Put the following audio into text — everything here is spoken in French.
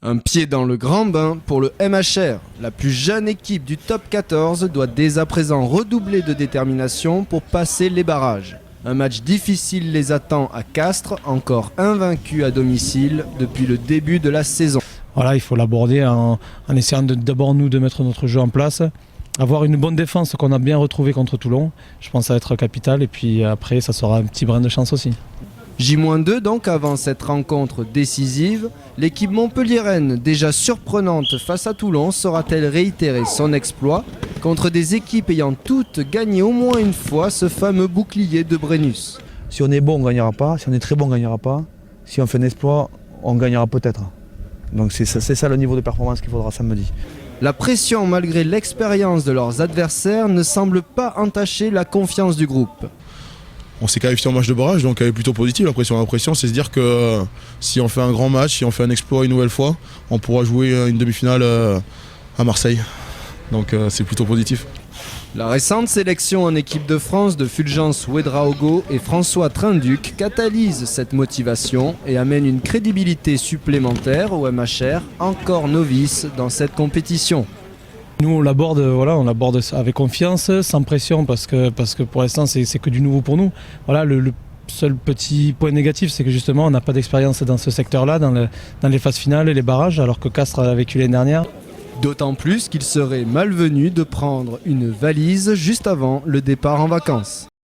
Un pied dans le grand bain pour le MHR. La plus jeune équipe du top 14 doit dès à présent redoubler de détermination pour passer les barrages. Un match difficile les attend à Castres, encore invaincu à domicile depuis le début de la saison. Voilà, il faut l'aborder en essayant d'abord nous de mettre notre jeu en place, avoir une bonne défense qu'on a bien retrouvée contre Toulon. Je pense que ça va être capital et puis après ça sera un petit brin de chance aussi. J-2 donc avant cette rencontre décisive, l'équipe montpelliéraine déjà surprenante face à Toulon saura-t-elle réitérer son exploit contre des équipes ayant toutes gagné au moins une fois ce fameux bouclier de Brennus? Si on est bon, on ne gagnera pas. Si on est très bon, on ne gagnera pas. Si on fait un exploit, on gagnera peut-être. Donc c'est ça le niveau de performance qu'il faudra samedi. La pression malgré l'expérience de leurs adversaires ne semble pas entacher la confiance du groupe. On s'est qualifié en match de barrage, donc elle est plutôt positive. La pression, c'est se dire que si on fait un grand match, si on fait un exploit une nouvelle fois, on pourra jouer une demi-finale à Marseille. Donc c'est plutôt positif. La récente sélection en équipe de France de Fulgence Ouedraogo et François Trinduc catalyse cette motivation et amène une crédibilité supplémentaire au MHR, encore novice dans cette compétition. Nous on l'aborde avec confiance, sans pression parce que pour l'instant c'est que du nouveau pour nous. Voilà, le seul petit point négatif c'est que justement on n'a pas d'expérience dans ce secteur-là, dans les phases finales et les barrages, alors que Castres a vécu l'année dernière. D'autant plus qu'il serait malvenu de prendre une valise juste avant le départ en vacances.